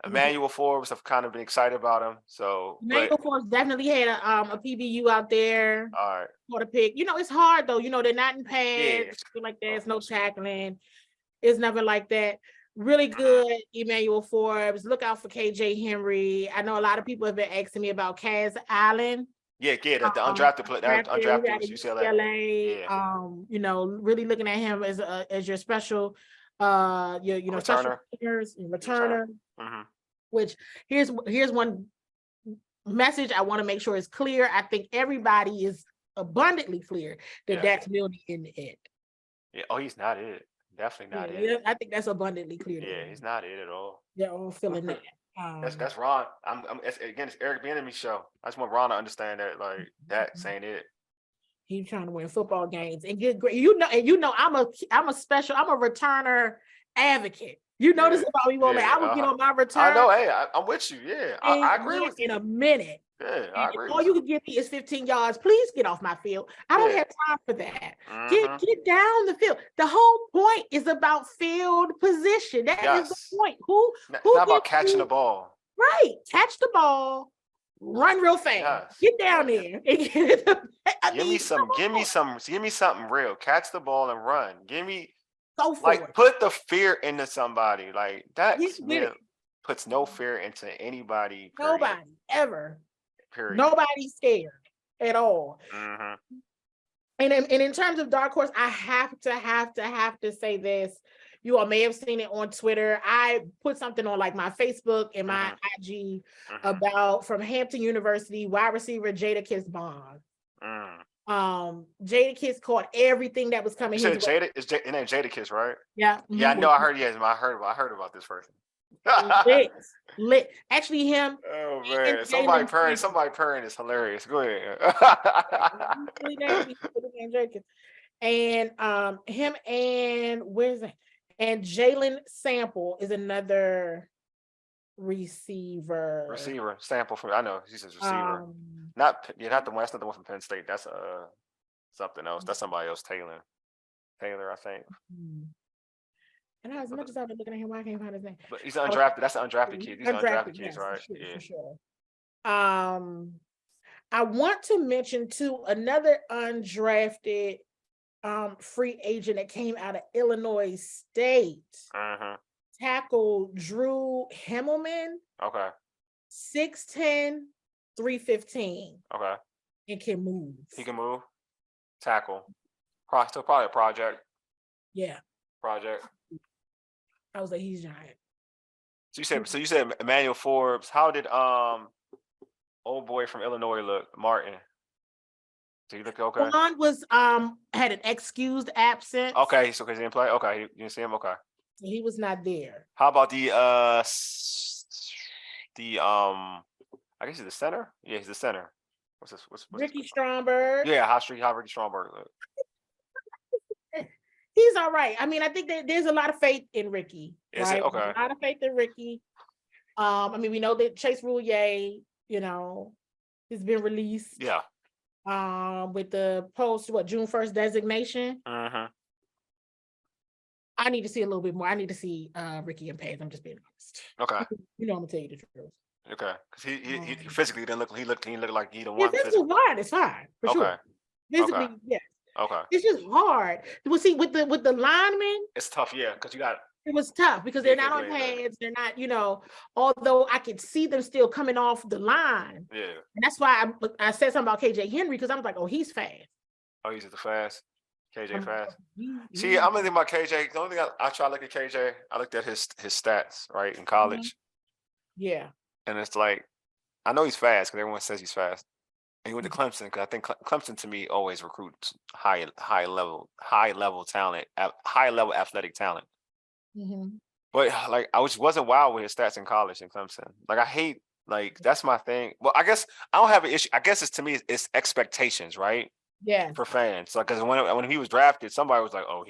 Emmanuel Forbes, I've kind of been excited about him. So Emmanuel Forbes definitely had a PBU out there. All right. For the pick. It's hard though. They're not in pads, like that. It's no tackling. It's nothing like that. Really good, Emmanuel Forbes. Look out for KJ Henry. I know a lot of people have been asking me about Kaz Allen. Yeah, the undrafted player, undrafted UCLA. Yeah. Really looking at him as your special, returner. Special returner. Which here's one message I want to make sure is clear. I think everybody is abundantly clear that that's really in it. Yeah. Oh, he's not it. Definitely not it. I think that's abundantly clear. Yeah, he's not it at all. They're all feeling that. That's Ron. It's Eric Bieniemy's show. I just want Ron to understand that, like, that ain't it. He's trying to win football games and get great. I'm a returner advocate. You know this about me, Wole. I will get on my return. I know. Hey, I'm with you. Yeah, I agree with you. In a minute. Yeah, I agree. All you can give me is 15 yards. Please get off my field. I don't have time for that. Get down the field. The whole point is about field position. That is the point. It's not about catching the ball. Right. Catch the ball. Run real fast. Get down there. Give me something real. Catch the ball and run. Go for it. Put the fear into somebody. Like that puts no fear into anybody. Period. Nobody ever. Period. Nobody's scared at all. Mm-hmm. And in terms of dark horse, I have to say this. You all may have seen it on Twitter. I put something on like my Facebook and my IG about from Hampton University wide receiver Jadakiss Bond. Jadakiss caught everything that was coming. You said Jada is Jadakiss, right? Yeah. Yeah, I know. I heard. Yes, I heard about this person. Lit. Actually, him. Oh man, somebody purring is hilarious. Go ahead. And him and where's that? And Jalen Sample is another receiver. Sample from I know he's a receiver. Not the one. That's not the one from Penn State. That's something else. That's somebody else. Taylor, I think. And as much as I've been looking at him, I can't find his name. But he's undrafted. That's an undrafted kid. These are undrafted kids, right? For sure. I want to mention too another undrafted free agent that came out of Illinois State. Tackle Drew Himmelman. Okay. 6'10", 315. Okay. And can move. He can move. Tackle. Still probably a project. Yeah. Project. I was like, he's giant. So you said Emmanuel Forbes. How did old boy from Illinois look? Martin. Did he look okay? Juan was had an excused absence. Okay, so because he didn't play. Okay, you didn't see him. Okay. So he was not there. How about the I guess he's the center. Yeah, he's the center. What's this? What's Ricky Stromberg? Yeah, how Ricky Stromberg look? He's all right. I mean, I think that there's a lot of faith in Ricky. Is it? Okay. A lot of faith in Ricky. I mean, we know that Chase Roulier, has been released. Yeah. With the June 1st designation. I need to see a little bit more. I need to see Ricky and Paige. I'm just being honest. Okay. I'm gonna tell you the truth. Okay, because he physically didn't look. He looked like he the one. This is fine. It's fine for sure. Physically, yes. Okay. It's just hard. Well, see, with the linemen, it's tough. Yeah, because you got. It was tough because they're not on pads. They're not, although I could see them still coming off the line. Yeah. And that's why I said something about KJ Henry because I was like, oh, he's fast. Oh, he's the fast. KJ fast. See, I'm thinking about KJ. The only thing I try to look at KJ, I looked at his stats, right, in college. Yeah. And it's like, I know he's fast because everyone says he's fast. And he went to Clemson because I think Clemson to me always recruits high level talent, high level athletic talent. But like I wasn't wild with his stats in college in Clemson. Like I hate that's my thing. Well, I guess I don't have an issue. I guess it's to me it's expectations, right? Yeah. For fans, like because when he was drafted, somebody was like, "Oh,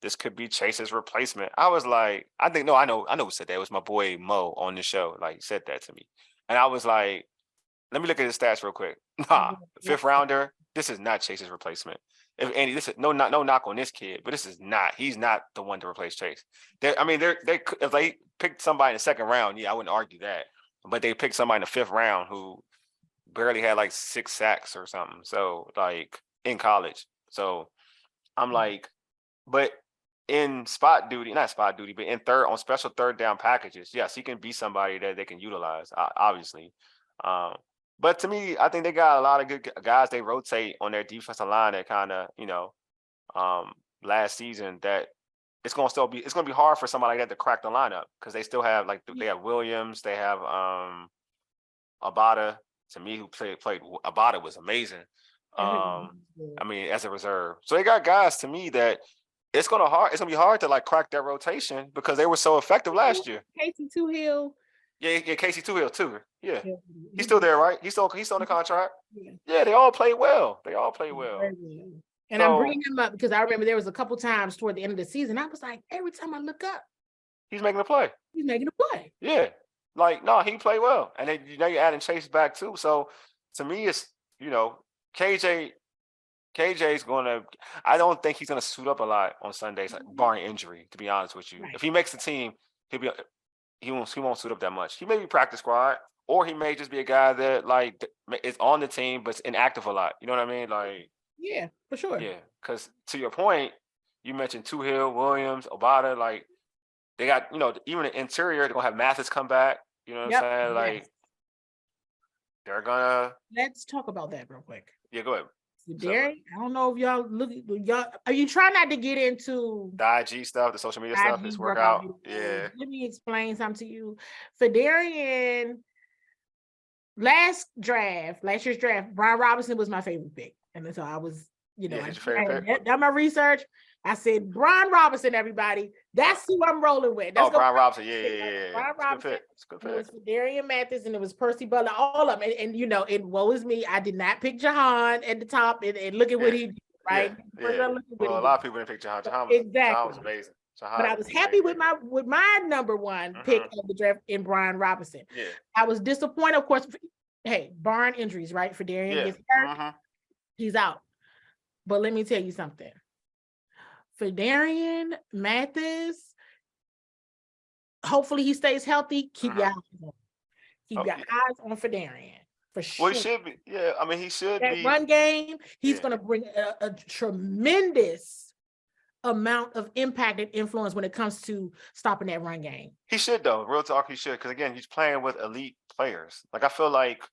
this could be Chase's replacement." I was like, I know who said that. It was my boy Mo on the show. Like said that to me, and I was like, let me look at his stats real quick. Nah, 5th rounder. This is not Chase's replacement. If Andy, this is no knock on this kid, but this is not. He's not the one to replace Chase. If they picked somebody in the 2nd round, yeah, I wouldn't argue that. But they picked somebody in the 5th round who barely had like 6 sacks or something. So like in college. So I'm like, but in not spot duty, but in on special 3rd down packages, yes, he can be somebody that they can utilize, obviously. But to me, I think they got a lot of good guys. They rotate on their defensive line that kind of, last season that it's going to be hard for somebody like that to crack the lineup because they still have they have Williams, they have Abada. To me, who played Abada was amazing. I mean, as a reserve. So they got guys to me that it's gonna be hard to crack that rotation because they were so effective last year. Casey Toohill. Yeah, Casey Toohill too. Yeah. He's still there, right? He's still on the contract. Yeah, they all play well. And I'm bringing him up because I remember there was a couple times toward the end of the season. I was like, every time I look up, he's making a play. Yeah. Like, no, he played well. And then you're adding Chase back too. So to me, it's, KJ's I don't think he's gonna suit up a lot on Sundays, barring injury, to be honest with you. Right. If he makes the team, he won't suit up that much. He may be practice squad, or he may just be a guy that like is on the team but's inactive a lot. You know what I mean? Like, yeah, for sure. Yeah, because to your point, you mentioned Hill, Williams, Obata, like they got, even the interior, they're gonna have Mathis come back. You know what I'm saying? Like they're gonna. Let's talk about that real quick. Yeah, go ahead. Derek, I don't know if y'all are you trying not to get into the IG stuff, the social media stuff, his workout. Yeah. Let me explain something to you. Fidarian, last year's draft, Brian Robinson was my favorite pick. And so I was, I done my research. I said, Brian Robinson, everybody. That's who I'm rolling with. Brian Robinson. Yeah. Brian Robinson. It's a good pick. It was Darian Mathis and it was Percy Butler, all of them. And it woe is me. I did not pick Jahan at the top and look at what he did, right? Yeah. Well, a lot of people didn't pick Jahan. Jahan was amazing. But I was happy with my number one pick of the draft in Brian Robinson. Yeah. I was disappointed, of course. Hey, barring injuries, right? For Darian gets hurt, he's out. But let me tell you something. For Darian Mathis, hopefully he stays healthy. Keep your eyes on. Keep your eyes on for Darian. For sure. Well, he should be. Yeah, I mean, he should be. That run game, he's going to bring a tremendous amount of impact and influence when it comes to stopping that run game. He should, though. Real talk, he should. Because, again, he's playing with elite players. Like, I feel like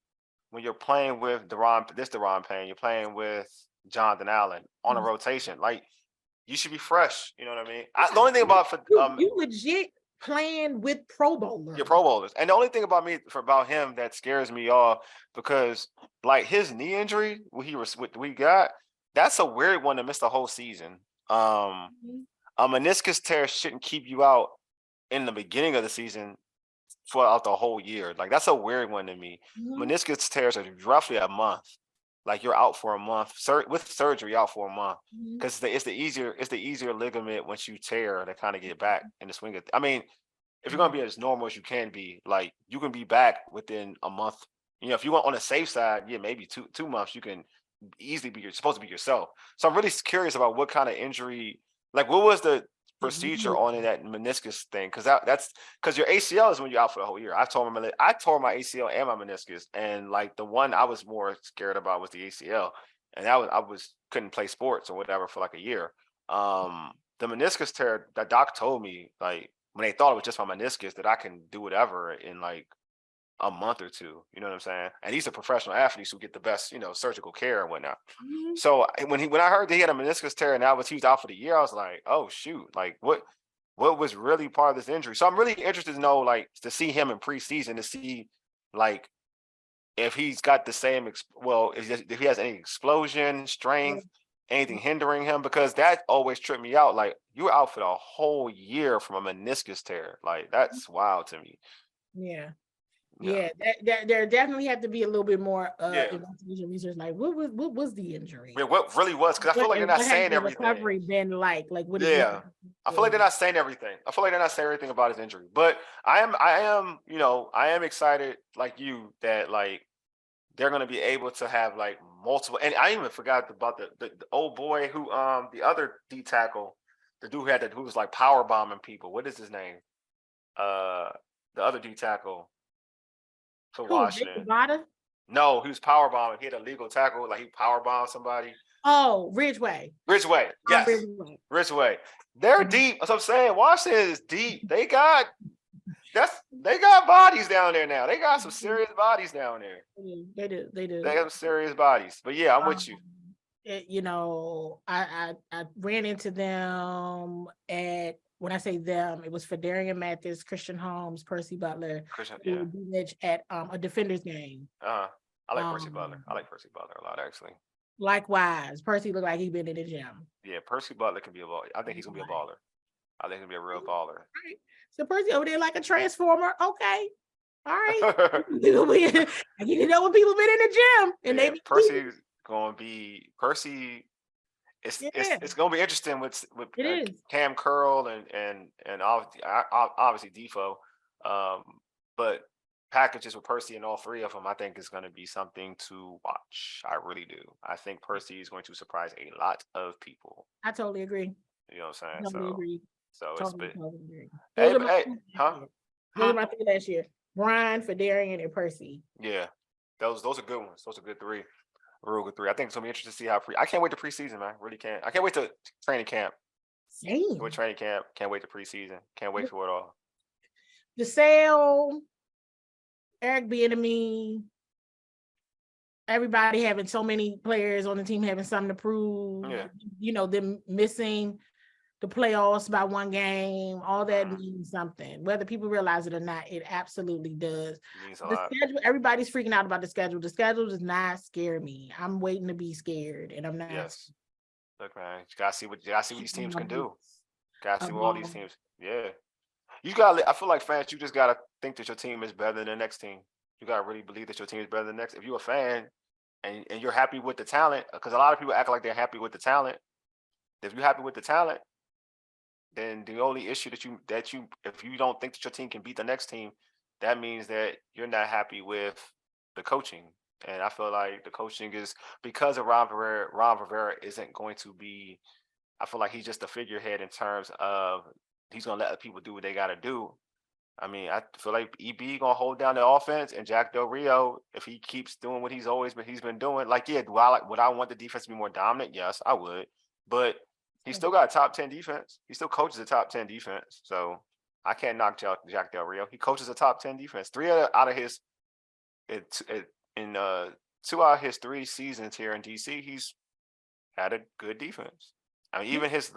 when you're playing with Deron Payne, you're playing with Jonathan Allen on a rotation. Like, you should be fresh. You know what I mean? The only thing about you legit playing with Pro Bowlers. You're Pro Bowlers, and the only thing about him that scares me off because like his knee injury, we got, that's a weird one to miss the whole season. A meniscus tear shouldn't keep you out in the beginning of the season throughout the whole year. Like that's a weird one to me. Meniscus tears are roughly a month. Like you're out for a month with surgery, out for a month because it's the easier ligament once you tear to kind of get back in the swing. I mean, if you're gonna be as normal as you can be, like you can be back within a month. If you want on the safe side, maybe two months. You can easily be supposed to be yourself. So I'm really curious about what kind of injury, like what was the procedure on that meniscus thing, because that's because your ACL is when you're out for the whole year. I tore my ACL and my meniscus, and like the one I was more scared about was the ACL, and I couldn't play sports or whatever for like a year. The meniscus tear, that doc told me like when they thought it was just my meniscus that I can do whatever in like a month or two. You know what I'm saying? And these are professional athletes who get the best, surgical care and whatnot. So when I heard that he had a meniscus tear and he was out for the year, I was like, oh shoot, like what was really part of this injury? So I'm really interested to know, like, to see him in preseason, to see like if he's got the same, if he has any explosion, strength, anything hindering him, because that always tripped me out. Like you're out for the whole year from a meniscus tear. Like that's wild to me. Yeah, there definitely have to be a little bit more investigation research. Like, what was the injury? Yeah, what really was? Because I feel like they're not saying everything. Recovery been like what? Yeah, I feel like they're not saying everything. I feel like they're not saying everything about his injury. But I am excited like you that like they're gonna be able to have like multiple. And I even forgot about the old boy who the other D tackle, the dude who was like power bombing people. What is his name? The other D tackle. For Washington. No, he was power bombing. He had a legal tackle, like he power bombed somebody. Oh, Ridgeway. Yes. Ridgeway. They're deep. That's what I'm saying. Washington is deep. They got bodies down there now. They got some serious bodies down there. They do. They have serious bodies. But yeah, I'm with you. I ran into them when I say them, it was for Darian Mathis, Christian Holmes, Percy Butler, at a Defenders game. I like Percy Butler. I like Percy Butler a lot, actually. Likewise, Percy looked like he'd been in the gym. Yeah, Percy Butler can be a baller. I think he's gonna be a baller. I think he'll be a real baller. Right. So Percy over there like a transformer. Okay. All right. You know when people been in the gym and Yeah, they be Percy's gonna be Percy. It's gonna be interesting with it is. Cam Curl and obviously Defo, but packages with Percy and all three of them, I think is going to be something to watch. I really do. I think Percy is going to surprise a lot of people. I totally agree. You know what I'm saying? Totally agree. So Totally it's been. agree. Hey, Those are my three last year. Brian, Fedarian, and Percy. Yeah, those are good ones. Those are good three. Real good three. I think it's gonna be interesting to see how I can't wait to preseason, man. Really can't. I can't wait to training camp. Same. With training camp. Can't wait to preseason. Can't wait for it all. DeSalle, Eric Bieniemy, everybody having so many players on the team having something to prove. Yeah. You know, them missing the playoffs by one game, all that means something. Whether people realize it or not, it absolutely does. It means a lot. Schedule, everybody's freaking out about the schedule. The schedule does not scare me. I'm waiting to be scared, and I'm not. Yes. Look, man, you gotta see what these teams can do. Gotta see what all these teams. Yeah. You gotta. I feel like fans, you just gotta think that your team is better than the next team. You gotta really believe that your team is better than the next. If you're a fan and you're happy with the talent, because a lot of people act like they're happy with the talent. If you're happy with the talent, then the only issue if you don't think that your team can beat the next team, that means that you're not happy with the coaching. And I feel like the coaching is because of Ron Rivera. Ron Rivera isn't going to be. I feel like he's just a figurehead in terms of he's gonna let people do what they gotta do. I mean, I feel like EB gonna hold down the offense, and Jack Del Rio, if he keeps doing what he's been doing, like would I want the defense to be more dominant? Yes, I would, but he still got a top 10 defense. He still coaches a top 10 defense. So I can't knock Jack Del Rio. He coaches a top 10 defense. Two out of his 3 seasons here in DC, he's had a good defense. I mean, even his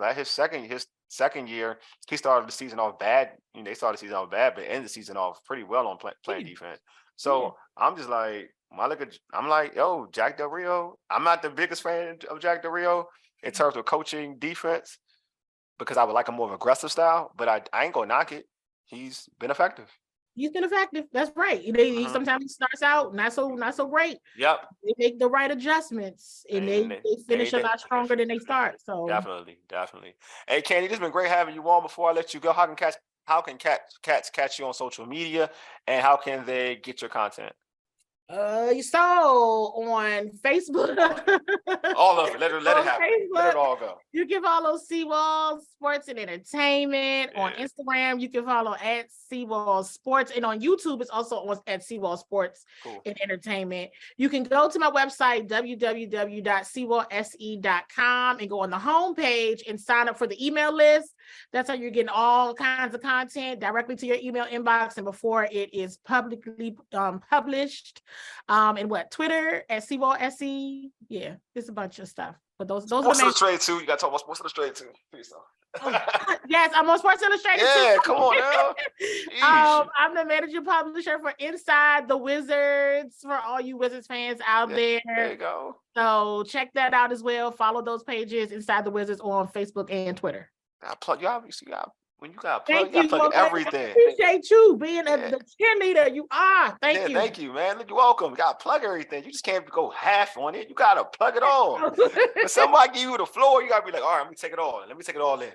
second year, he started the season off bad. They started the season off bad, but ended the season off pretty well on playing defense. So I'm just like, I'm like, yo, Jack Del Rio. I'm not the biggest fan of Jack Del Rio in terms of coaching defense because I would like a more aggressive style, but I ain't gonna knock it. He's been effective. He's been effective. That's right. He sometimes starts out not so great. Yep. They make the right adjustments and they finish a lot stronger than they start. So definitely. Hey, Candi, it's been great having you on. Before I let you go, how can cats catch you on social media, and how can they get your content? So on Facebook, all of it. Let it happen. Facebook, let it all go. You can follow Wole Sports and Entertainment. On Instagram. You can follow at Wole Sports, and on YouTube it's also at Wole Sports and Entertainment. You can go to my website www.cwolese.com and go on the homepage and sign up for the email list. That's how you're getting all kinds of content directly to your email inbox and before it is publicly published. And Twitter at Wole SE. Yeah, it's a bunch of stuff. But those Sports Illustrated too. You got to talk about Sports Illustrated too. Yes, I'm on Sports Illustrated too. Yeah, come on now. I'm the manager publisher for Inside the Wizards for all you Wizards fans out there. There you go. So check that out as well. Follow those pages, Inside the Wizards, on Facebook and Twitter. I plug you obviously got. When you got plug, you got plug everything. I appreciate you being the cheerleader you are. Thank you. Thank you, man. You're welcome. You got to plug everything. You just can't go half on it. You got to plug it all. When somebody give you the floor, you got to be like, all right, let me take it all. Let me take it all in.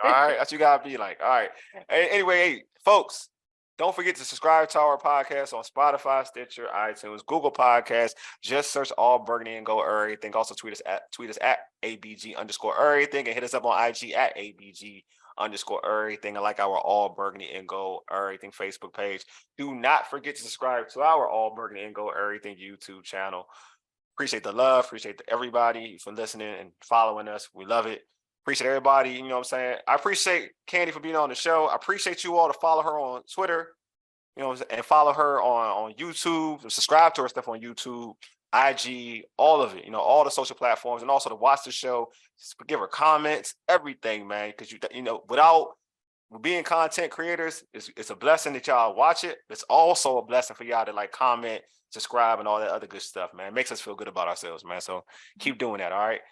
All right, that's what you got to be like. All right. Anyway, hey, folks, don't forget to subscribe to our podcast on Spotify, Stitcher, iTunes, Google Podcasts. Just search All Burgundy and Go Errrything. Also tweet us at ABG_Errrything and hit us up on IG at ABG_Errrything. And like our All Burgundy and Go Errrything Facebook page. Do not forget to subscribe to our All Burgundy and Go Errrything YouTube channel. Appreciate the love. Appreciate everybody for listening and following us. We love it. Appreciate everybody. You know what I'm saying? I appreciate Candi for being on the show. I appreciate you all to follow her on Twitter, and follow her on YouTube, subscribe to her stuff on YouTube, IG, all of it, all the social platforms, and also to watch the show, give her comments, everything, man. Because without being content creators, it's a blessing that y'all watch it. It's also a blessing for y'all to comment, subscribe, and all that other good stuff, man. It makes us feel good about ourselves, man. So keep doing that, all right?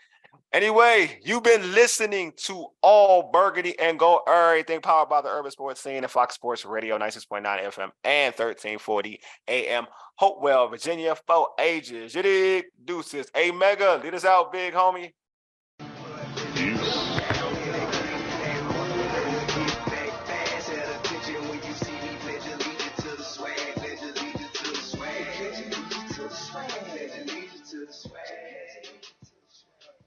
Anyway, you've been listening to All Burgundy and Gold, everything powered by the Urban Sports Scene and Fox Sports Radio, 96.9 FM and 1340 AM. Hopewell, Virginia, for ages. You dig? Deuces. Hey, Mega, lead us out, big homie.